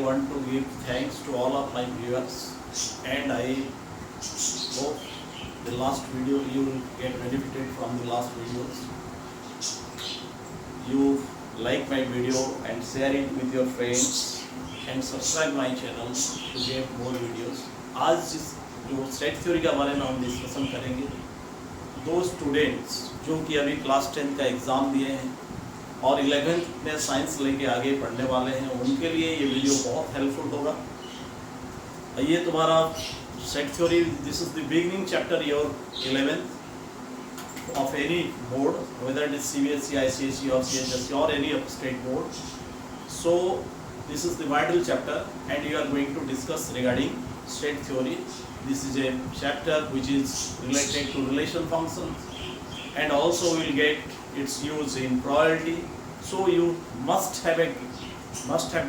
want to give thanks to all of my viewers, and I hope the last video you will get benefited from the last videos. You like my video and share it with your friends and subscribe my channel to get more videos. आज जो set theory के बारे में हम discussion करेंगे, दो students जो कि अभी क्लास 10 का एग्ज़ाम दिए हैं और 11th में साइंस लेके आगे पढ़ने वाले हैं, उनके लिए ये वीडियो बहुत हेल्पफुल होगा। ये तुम्हारा set theory, this is the beginning chapter your 11th of any board, whether it is CBSE, ICSE or CHSE or any state board. So this is the vital chapter and you are going to discuss regarding state theory. This is a chapter which is related to relation functions and also will get its use in probability. So you must have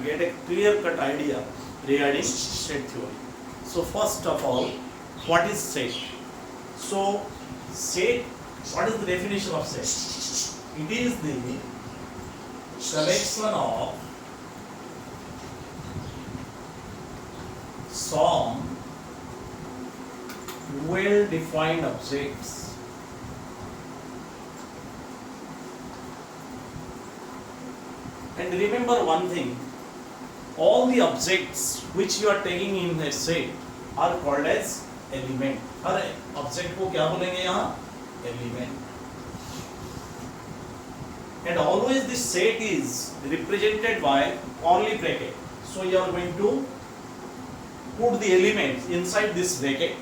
get a clear cut idea regarding state theory. So first of all, what is set? So set, what is the definition of set? It is the collection of some well-defined objects and remember one thing, all the objects which you are taking in a set are called as element. Her object को क्या बोलेंगे यहाँ? Element. And always this set is represented by curly bracket. So you are going to put the elements inside this bracket,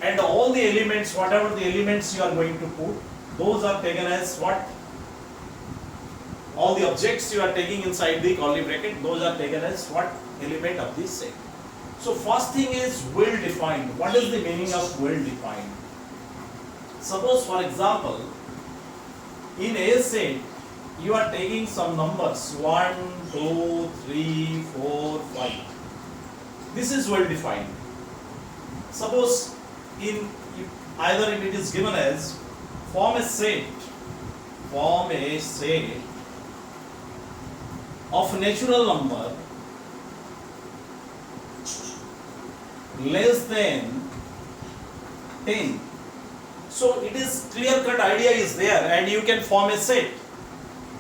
and all the elements, whatever the elements you are going to put, those are taken as what? All the objects you are taking inside the curly bracket, those are taken as what? Element of this set. So first thing is well defined. What is the meaning of well defined? Suppose for example, in a set you are taking some numbers 1, 2, 3, 4, 5. This is well defined. Suppose either it is given as form a set of natural number less than 10. So it is clear cut idea is there and you can form a set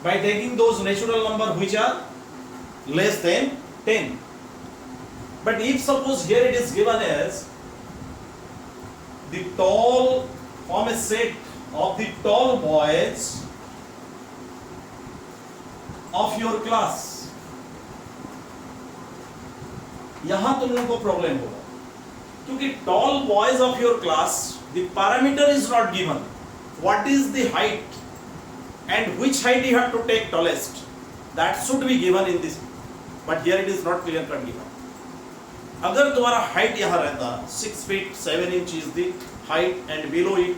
by taking those natural number which are less than 10. But if suppose here it is given as the tall, form a set of the tall boys of your class, यहाँ तुम लोगों को problem होगा क्योंकि tall boys of your class, the parameter is not given. What is the height and which height you have to take tallest? That should be given in this, but here it is not clear cut given. अगर तुम्हारा height यहाँ रहता 6 feet 7 inch is the height and below it,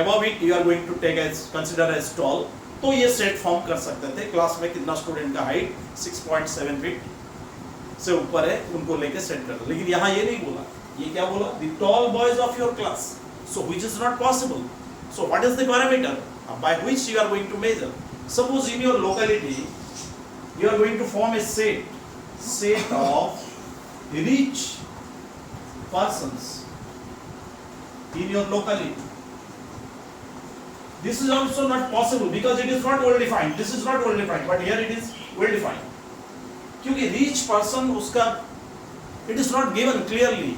above it you are going to take as consider as tall, तो ये set form कर सकते थे। Class में कितना स्टूडेंट का हाइट 6.7 फीट से ऊपर है उनको लेके सेट कर, लेकिन यहाँ ये नहीं बोला, ये क्या बोला? The tall boys of your class. So which is not possible. So what is the parameter by which you are going to measure? Suppose in your locality you are going to form a set of rich persons in your locality. This is also not possible because it is not well defined. This is not well defined, but here it is well defined. क्योंकि rich person उसका it is not given clearly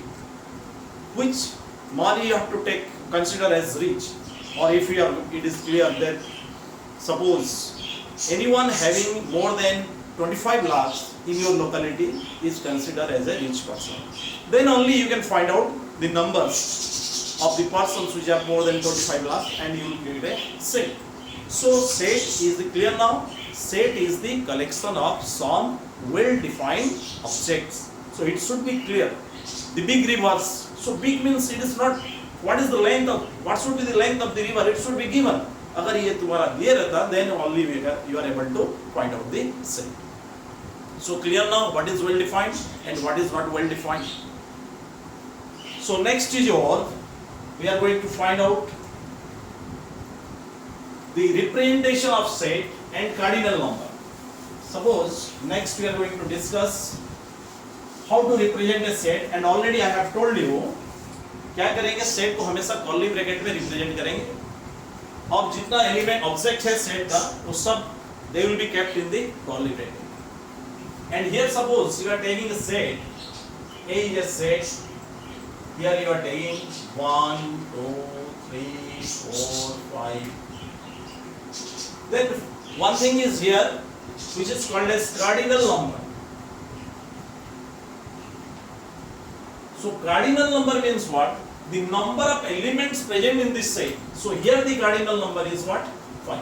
which money you have to take consider as rich, or if you are, it is clear that suppose anyone having more than 25 lakhs in your locality is considered as a rich person. Then only you can find out the numbers of the persons which have more than 25 lakhs and you will create a set. So set is clear now. Set is the collection of some well defined objects. So it should be clear. The big rivers. So big means it is not what is the length of, what should be the length of the river, it should be given. अगर ये तुम्हारा दिया रहता then only you are able to find out the set. So clear now what is well defined and what is not well defined. So next is your, we are going to find out the representation of set and cardinal number. Suppose next we are going to discuss how to represent a set, and already I have told you क्या करेंगे, set को हमेशा curly bracket में represent करेंगे और जितना element object है set का वो सब they will be kept in the curly bracket. And here suppose you are taking a set, A is a set, here you are taking 1, 2, 3, 4, 5. Then one thing is here which is called as cardinal number. So cardinal number means what? The number of elements present in this set. So here the cardinal number is what? 5.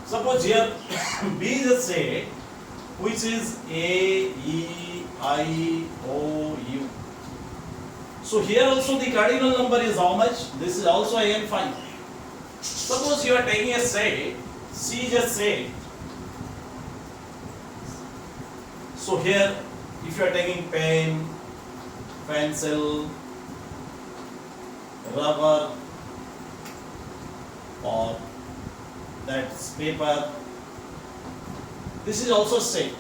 Suppose here B is a set which is A, E, I, O, U. So here also the cardinal number is how much? This is also again 5. Suppose you are taking a set, C is a set. So here if you are taking pen, pencil, rubber or that's paper, this is also set.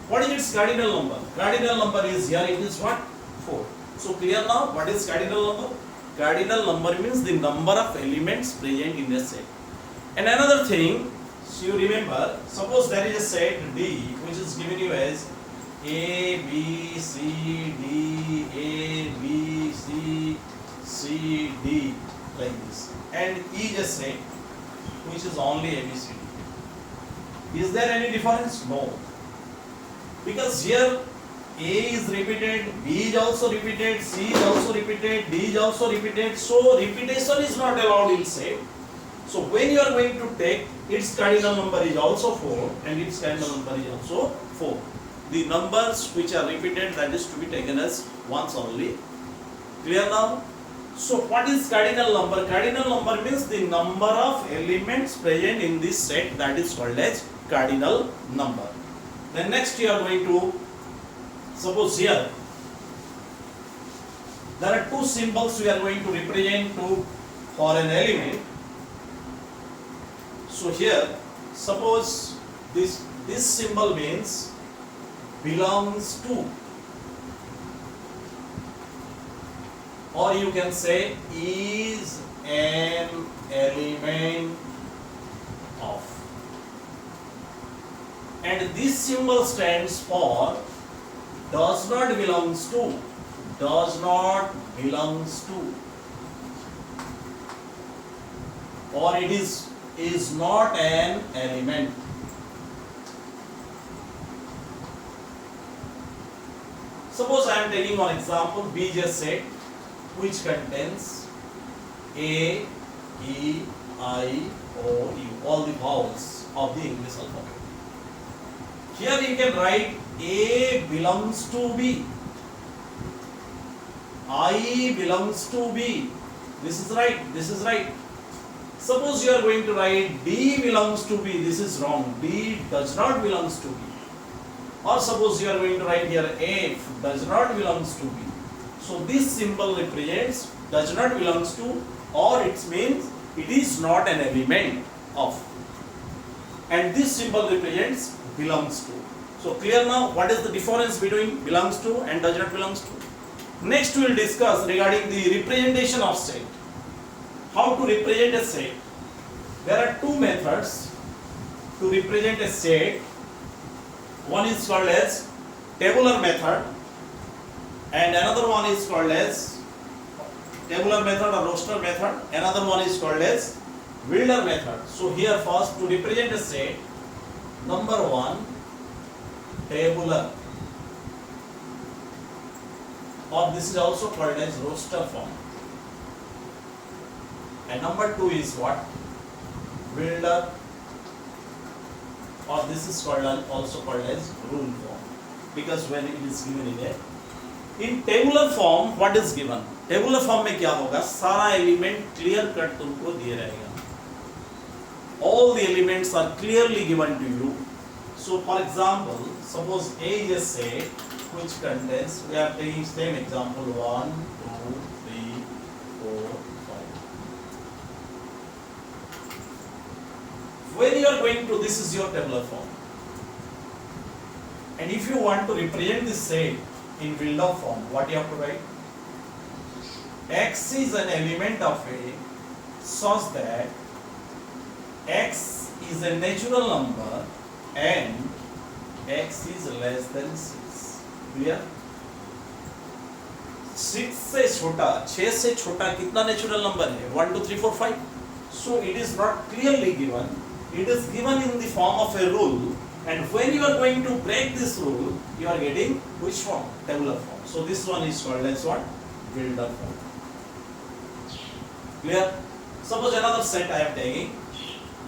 What is its cardinal number? Cardinal number is here, it is what? 4. So clear now what is cardinal number? Cardinal number means the number of elements present in a set. And another thing, so you remember, suppose there is a set D which is given you as A, B, C, D, A, B, C, C, D, like this. And E is a set which is only A, B, C, D. Is there any difference? No. Because here A is repeated, B is also repeated, C is also repeated, D is also repeated. So repetition is not allowed in set. So when you are going to take, its cardinal number is also 4 and its cardinal number is also 4. The numbers which are repeated, that is to be taken as once only. Clear now? So what is cardinal number? Cardinal number means the number of elements present in this set, that is called as cardinal number. Then next you are going to, suppose here there are two symbols we are going to represent for an element. So here suppose this symbol means belongs to, or you can say is an element of, and this symbol stands for does not belongs to, does not belongs to, or it is not an element. Suppose I am taking one example, B is a set which contains A, E, I, O, U, all the vowels of the English alphabet. Here you can write A belongs to B, I belongs to B. This is right, this is right. Suppose you are going to write D belongs to B, this is wrong. D does not belongs to B. Or suppose you are going to write here F does not belongs to B. So this symbol represents does not belongs to, or it means it is not an element of. And this symbol represents belongs to. So clear now what is the difference between belongs to and does not belongs to. Next we will discuss regarding the representation of set. How to represent a set. There are two methods to represent a set. One is called as tabular method and another one is called as tabular method or roster method. Another one is called as Wilder method. So here first to represent a set, number one tabular, or this is also called as roster form. And number two is what? Wilder, or this is called also called as rule form, because when it is given in tabular form, what is given? Tabular form में क्या होगा? सारा element clear cut तुमको दिए रहेगा. All the elements are clearly given to you. So for example, suppose A is a set which contains, we are taking same example 1, 2, 3, 4, 5. When you are going to, this is your tabular form. And if you want to represent this set in build-up form, what you have to write? X is an element of A such that X is a natural number and X is less than 6. Clear? 6 से छोटा, 6 से छोटा कितना natural number है? 1 2 3 4 5. So it is not clearly given. It is given in the form of a rule, and when you are going to break this rule, you are getting which form? Tabular form. So this one is called as what? Build-up form. Clear? Suppose another set I am taking.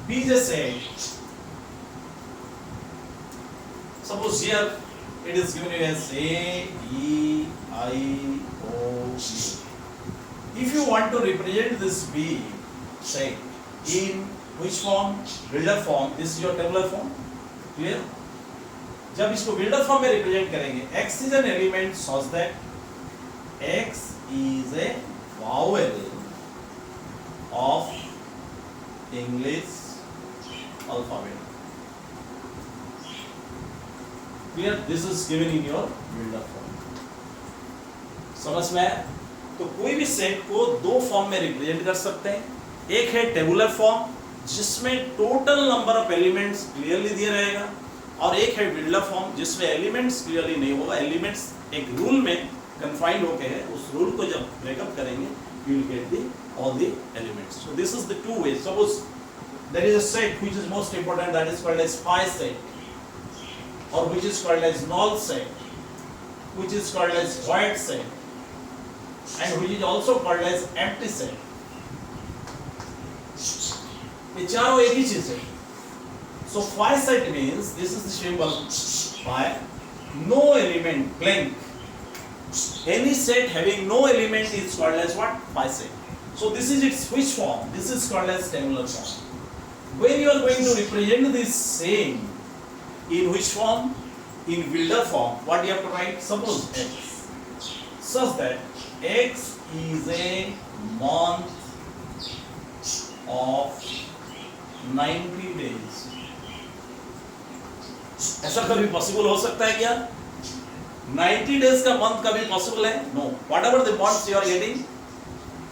B is a set. Suppose here it is given as A, E, I, O, U. If you want to represent this B set in which form? Builder form. This is your tabular form. Clear? जब इसको builder form में represent करेंगे, X is an element such that X is a vowel of English alphabet. Clear? This is given in your builder form. समझ में आया? तो कोई भी सेट को दो फॉर्म में रिप्रेजेंट कर सकते हैं. एक है टेबुलर फॉर्म जिसमें total number of elements clearly दिया रहेगा, और एक है बिल्डर फॉर्म जिसमें एलिमेंट्स क्लियरली नहीं होगा. एलिमेंट्स एक रूल में कन्फाइंड होके है, उस रूल को जब ब्रेकअप करेंगे you will get the all the elements. So this is the two ways. Suppose there is a set which is most important, that is called as phi set, or which is called as null set, which is called as void set, and which is also called as empty set. ये चारों एक ही चीज है. So phi set means this is the symbol phi, no element, blank. Any set having no element is called as what? Phi set. So this is its which form? This is called as tabular form. When you are going to represent this same in which form? In builder form, what you have to write? Suppose X, such that X is a month of 90 days. ऐसा कभी possible हो सकता है क्या? 90 days का month कभी possible है? No. Whatever the months you are getting,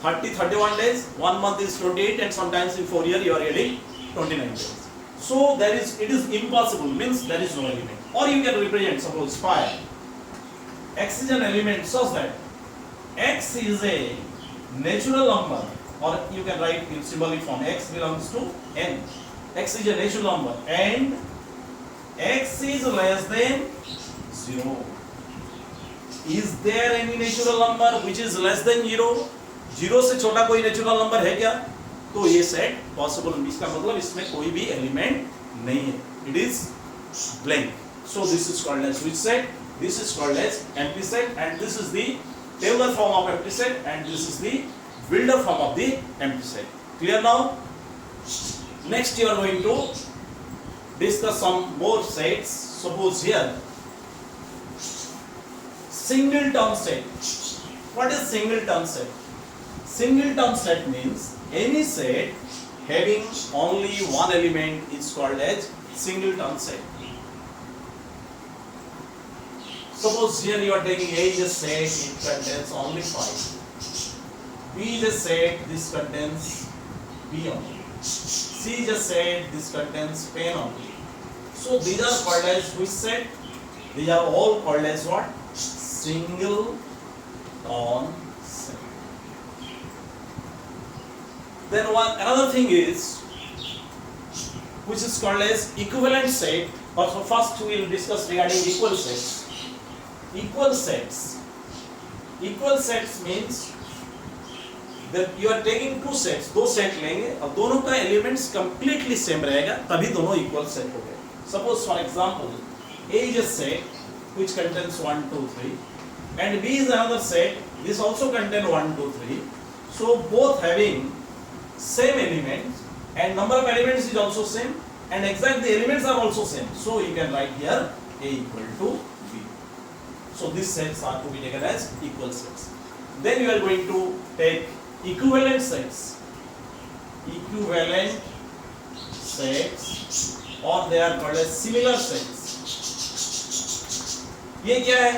30, 31 days, 1 month is 28, and sometimes in 4 years you are getting 29 days. So it is impossible, means there is no element. Or you can represent, suppose phi. X is an element such that X is a natural number, or you can write in symbolic form, X belongs to N. X is a natural number and X is less than 0. Is there any natural number which is less than 0? 0 से छोटा कोई natural number है क्या? तो ये set possible, इसका मतलब इसमें कोई भी एलिमेंट नहीं है. It is blank. So this is called as which set? This is called as empty set, and this is the tabular form of empty set, and this is the builder form of the empty set. Clear now? Next you are going to discuss some more sets. Suppose here singleton set. What is singleton set? Singleton set means any set having only one element is called as singleton set. Suppose here you are taking A is a set, it contains only 5. B is a set, this contains B only. C is a set, this contains pen only. So these are called as which set? These are all called as what? Singleton set. Then another thing is which is called as equivalent set. Also first we will discuss regarding equal sets. Equal sets. Equal sets means that you are taking two sets. दो set लेंगे और दोनों का elements completely same रहेगा, तभी दोनों equal set हो गए. Suppose for example, A is a set which contains 1, 2, 3, and B is another set. This also contains 1, 2, 3. So both having same elements, and number of elements is also same, and exact the elements are also same. So you can write here A equal to B. So these sets are to be taken as equal sets. Then you are going to take equivalent sets. Equivalent sets, or they are called as similar sets. ये क्या है?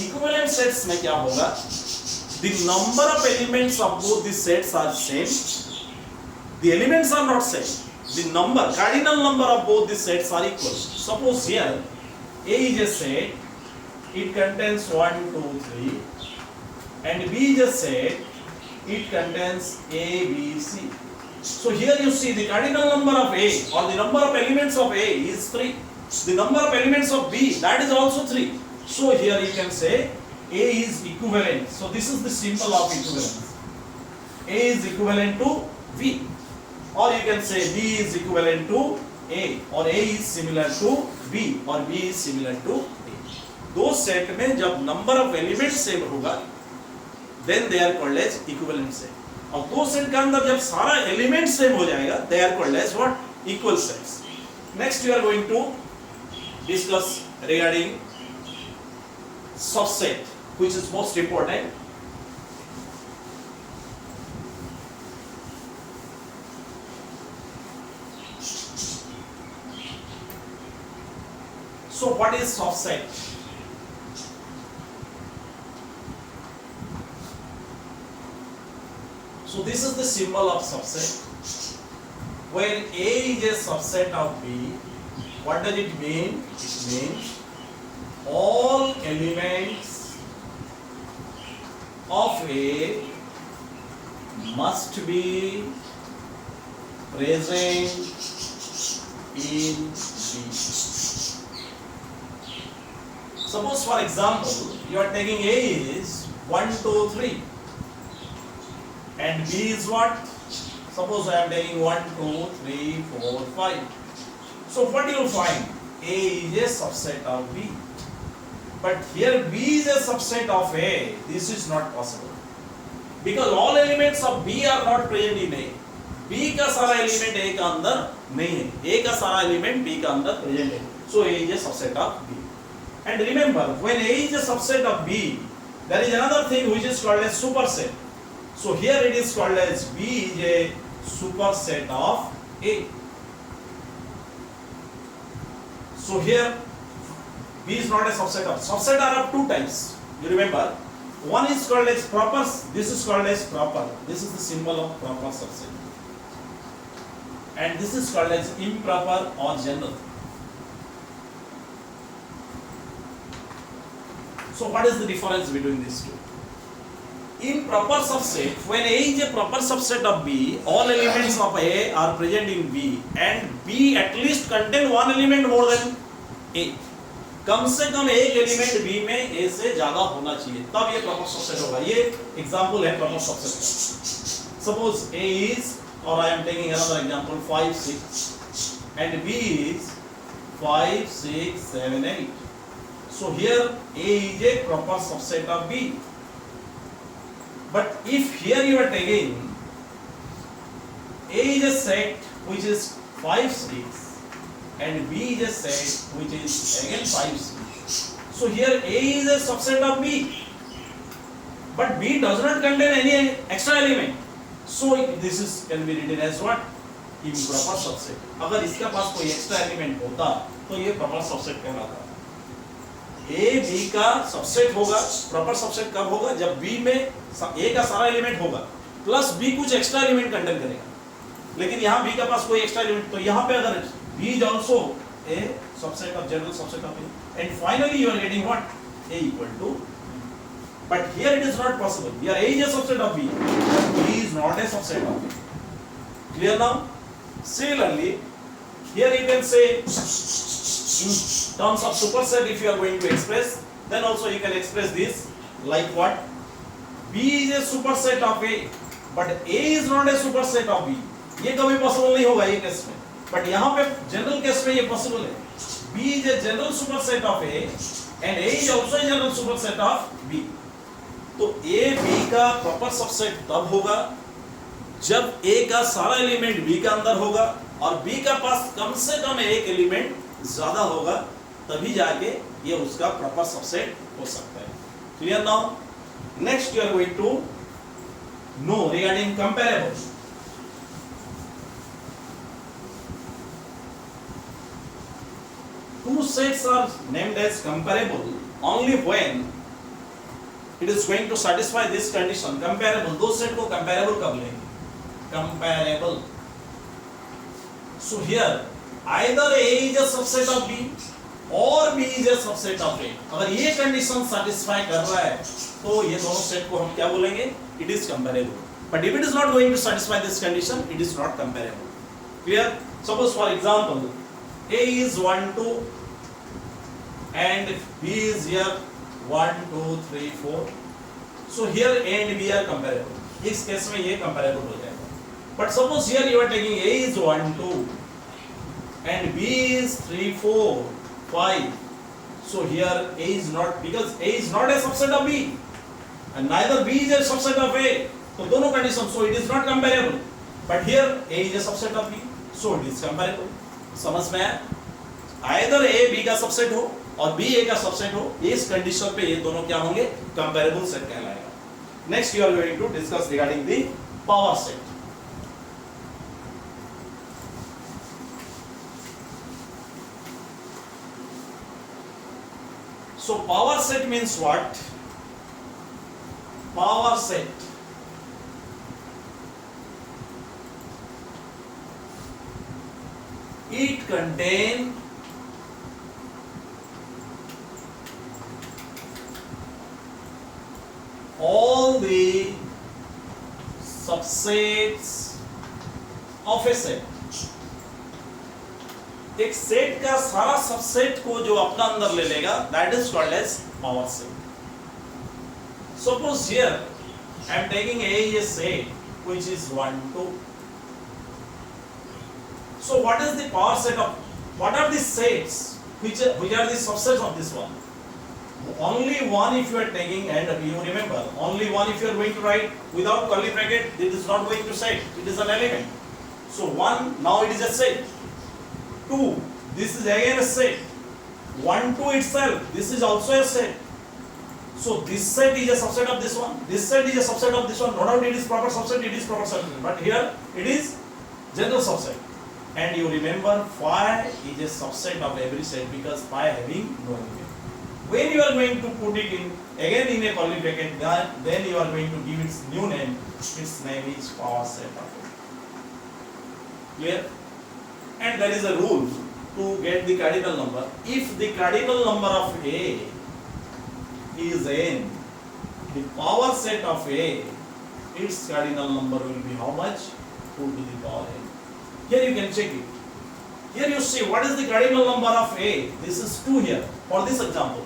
Equivalent sets में क्या होगा? The number of elements of both the sets are same. The elements are not same. The number, cardinal number of both the sets are equal. Suppose here A is a set, it contains 1, 2, 3, and B is a set, it contains A, B, C. So here you see the cardinal number of A or the number of elements of A is 3. The number of elements of B, that is also 3. So here you can say A is equivalent. So this is the symbol of equivalence. A is equivalent to V, or you can say B is equivalent to A, or A is similar to B, or B is similar to A. दो set में जब number of element same होगा, then they are called as equivalent set. और दो set के अंदर जब सारा एलिमेंट सेम हो जाएगा, they are called as what? Equal sets. Next we are going to discuss regarding subset, which is most important. So what is subset? So this is the symbol of subset. When A is a subset of B, what does it mean? It means all elements of A must be present in B. Suppose for example, you are taking A is 1, 2, 3 and B is what? Suppose I am taking 1, 2, 3, 4, 5. So what you will find? A is a subset of B. But here B is a subset of A. This is not possible. Because all elements of B are not present in A. B का सारा element A का अंदर नहीं है. A का सारा element B का अंदर प्रेजेंट है. So A is a subset of B. And remember, when A is a subset of B, there is another thing which is called as superset. So here it is called as B is a superset of A. So here B is not a subset of. Subset are of two types. You remember, one is called as proper. This is called as proper. This is the symbol of proper subset. And this is called as improper or general. So what is the difference between these two? In proper subset, when A is a proper subset of B, all elements of A are present in B, and B at least contain one element more than A. कम से कम एक element B में A से ज्यादा होना चाहिए, तब ये proper subset होगा. ये एग्जांपल है प्रॉपर सबसेट का. Suppose A is, or I am taking another example, 5, 6, and B is 5, 6, 7, 8. So here A is a proper subset of B. But if here you are taking A is a set which is 5, 6, and B is a set which is again 5, 6. So here A is a subset of B, but B does not contain any extra element. So this is can be written as what? Improper subset. अगर इसके पास कोई extra element होता तो ये proper subset कहलाता. A B का subset होगा. Proper subset कब होगा? जब B में A का सारा एलिमेंट होगा प्लस B कुछ एक्स्ट्रा एलिमेंट कंटेन करेगा. लेकिन यहाँ B के पास कोई एक्स्ट्रा एलिमेंट, तो यहाँ पे अगर B is also a subset of general subset of A, and finally you are getting what? A equal to. But here it is not possible. Here A is a subset of B, but B is not a subset of B. Clear now? Similarly, here you can say in terms of superset, if you are going to express, then also you can express this like what? B is a superset of A, but A is not a superset of B. ये कभी possible नहीं होगा ये case में, but यहाँ पे general case में ये पॉसिबल है. B is a general superset of A and A is also a general superset of B. तो A B का प्रॉपर सबसेट तब होगा जब A का सारा एलिमेंट B का अंदर होगा और B का पास कम से कम एक एलिमेंट ज्यादा होगा, तभी जाके ये उसका प्रॉपर सबसेट हो सकता है. Clear now? Next you are going to know regarding comparable. two sets are named as comparable only when it is going to satisfy this condition. Comparable, दो सेट को comparable कब लेंगे? Comparable. So here either A is a subset of B और B is a subset of A. अगर ये condition satisfy कर रहा है तो ये दोनों सेट को हम क्या बोलेंगे? It is comparable. But if it is not going to satisfy this condition, it is not comparable. Clear? Suppose for example, A is 1, 2 and B is here 1, 2, 3, 4. So here A and B are comparable. इस case में ये comparable हो जाएगा. But suppose here you are taking A is 1, 2 and B is 3, 4, 5. So here A is not, because A is not a subset of B and neither B is a subset of A. तो दोनों condition, so it is not comparable. But here A is a subset of B, so it is comparable. समझ में आया? Either A B का subset हो और B A का subset हो, इस कंडीशन पे ये दोनों क्या होंगे? कंपैरेबल सेट कहलाएगा. Next you are going to discuss regarding the power set. So power set means what? Power set it contain all the subsets of a set. एक सेट का सारा सबसेट को जो अपना अंदर ले लेगा, that is called as power set. Suppose here I am taking A is a set which is 1, 2. So what is the power set of, what are the sets which are the subsets of this one? Only one if you are taking, and you remember, only one if you are going to write without curly bracket, it is not going to set, it is an element. So 1, now it is a set. 2, this is again a set. 1, 2 itself, this is also a set. So this set is a subset of this one, this set is a subset of this one. No doubt it is proper subset, it is proper subset, but here it is general subset. And you remember phi is a subset of every set because phi having no element. When you are going to put it in again in a curly bracket, then you are going to give its new name. Its name is power set of A. Clear? And there is a rule to get the cardinal number. If the cardinal number of A is n, the power set of A, its cardinal number will be how much? 2 to the power n. Here you can check it. Here you see what is the cardinal number of A. This is 2 here for this example.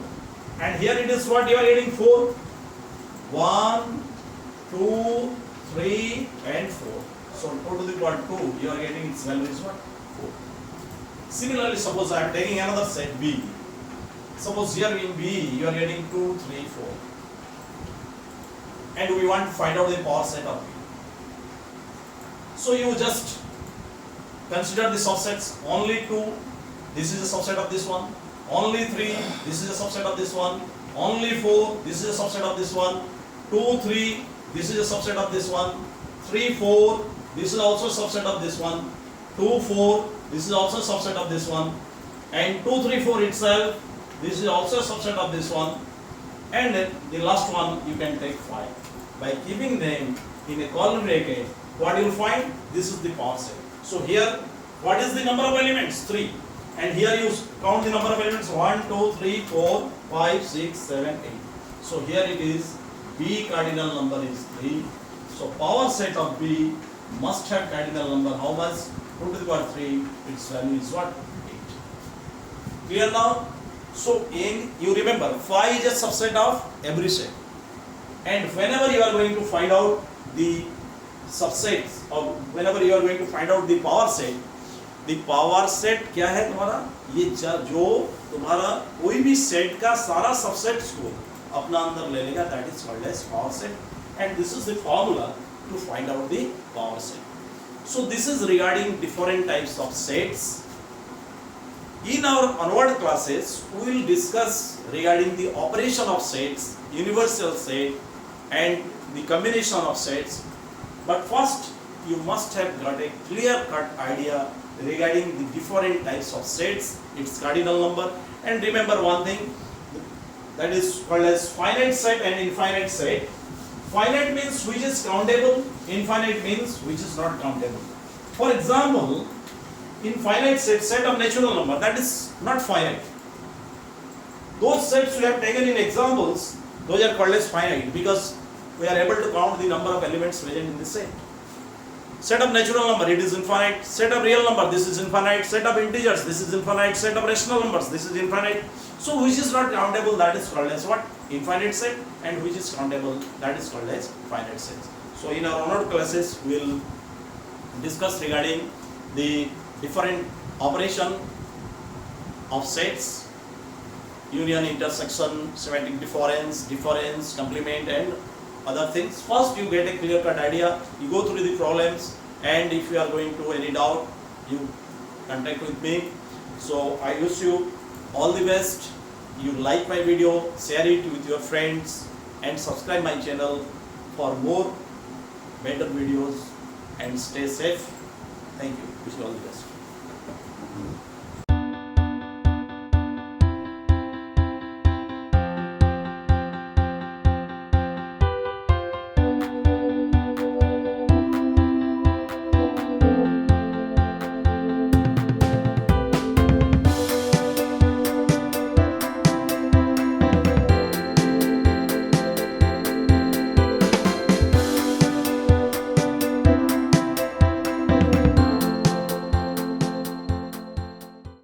And here it is what you are getting 4. 1, 2, 3 and 4. So 2 to the power 2, you are getting its value is what? 4. Similarly, suppose I am taking another set B. Suppose here in B you are getting 2, 3, 4. And we want to find out the power set of B. So you just consider the subsets. Only 2, this is a subset of this one. Only 3, this is a subset of this one. Only 4, this is a subset of this one. 2, 3, this is a subset of this one. 3, 4, this is also a subset of this one. 2, 4, this is also a subset of this one. And 2, 3, 4 itself, this is also a subset of this one. And then the last one you can take 5. By keeping them in a curly bracket, what you will find? This is the power set. So here, what is the number of elements? 3. And here you count the number of elements 1, 2, 3, 4, 5, 6, 7, 8. So here it is B cardinal number is 3. So power set of B must have cardinal number how much? 2 to the power 3. Its value is what? 8. Clear now? So you remember phi is a subset of every set. And whenever you are going to find out the subsets or whenever you are going to find out the power set क्या है तुम्हारा? ये जो तुम्हारा कोई भी set का सारा सबसेट्स को अपना अंदर ले लेगा, that is called as power set. And this is the formula to find out the power set. So this is regarding different types of sets. In our onward classes, we will discuss regarding the operation of sets, universal set and the combination of sets. But first, you must have got a clear-cut idea regarding the different types of sets, its cardinal number, and remember one thing, that is called as finite set and infinite set. Finite means which is countable, infinite means which is not countable. For example, in finite set of natural number, that is not finite. Those sets we have taken in examples, those are called as finite because we are able to count the number of elements present in the set. Set of natural number, it is infinite. Set of real number, this is infinite. Set of integers, this is infinite. Set of rational numbers, this is infinite. So which is not countable, that is called as what? Infinite set, and which is countable, that is called as finite set. So in our honored classes, we will discuss regarding the different operation of sets, union, intersection, semantic difference, complement, and other things. First you get a clear cut idea, you go through the problems, and if you are going to any doubt, you contact with me. So I wish you all the best. You like my video, share it with your friends, and subscribe my channel for more better videos, and stay safe. Thank you. Wish you all the best.